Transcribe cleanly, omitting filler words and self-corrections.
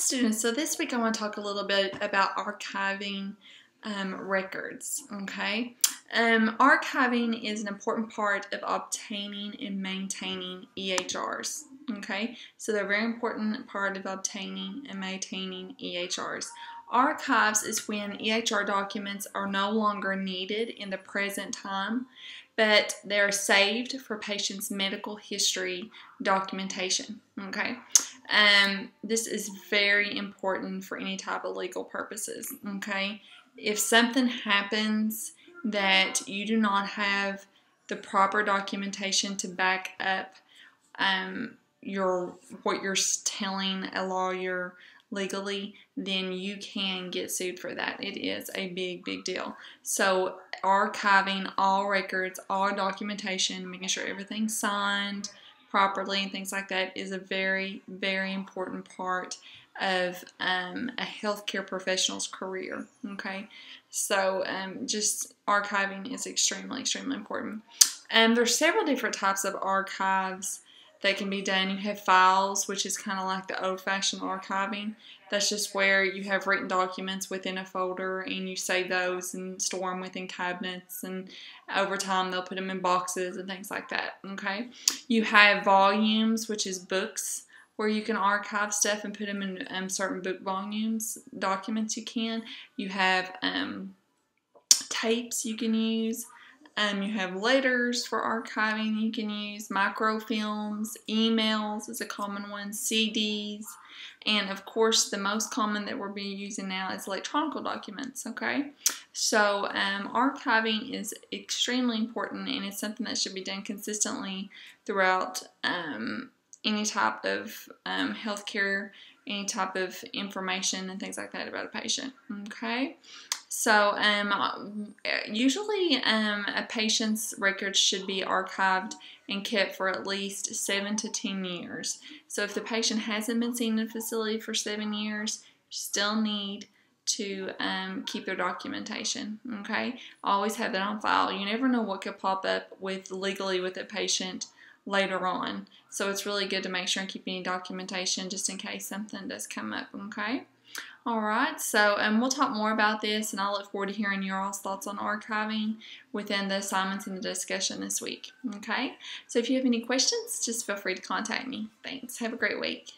students, so this week I want to talk a little bit about archiving records, okay? Archiving is an important part of obtaining and maintaining EHRs, okay? So they're a very important part of obtaining and maintaining EHRs. Archives is when EHR documents are no longer needed in the present time, but they're saved for patients' medical history documentation, okay? This is very important for any type of legal purposes, okay? If something happens that you do not have the proper documentation to back up what you're telling a lawyer legally, then you can get sued for that. It is a big deal. So archiving all records, all documentation, making sure everything's signed properly and things like that is a very important part of a healthcare professional's career, okay? So just archiving is extremely important. There's several different types of archives that can be done. You have files, which is kind of like the old-fashioned archiving. That's just where you have written documents within a folder and you save those and store them within cabinets, and over time they'll put them in boxes and things like that, okay? You have volumes, which is books, where you can archive stuff and put them in certain book volumes, documents you can. You have tapes you can use. You have letters for archiving you can use, microfilms, emails is a common one, CDs, and of course the most common that we're being using now is electronic documents, okay? So archiving is extremely important, and it's something that should be done consistently throughout any type of healthcare, any type of information and things like that about a patient, okay? So usually a patient's records should be archived and kept for at least 7 to 10 years. So if the patient hasn't been seen in a facility for 7 years, you still need to keep their documentation, okay? Always have that on file. You never know what could pop up legally with a patient later on. So it's really good to make sure and keep any documentation just in case something does come up, okay? Alright, so we'll talk more about this, and I'll look forward to hearing your all's thoughts on archiving within the assignments and the discussion this week, okay? So if you have any questions, just feel free to contact me. Thanks. Have a great week.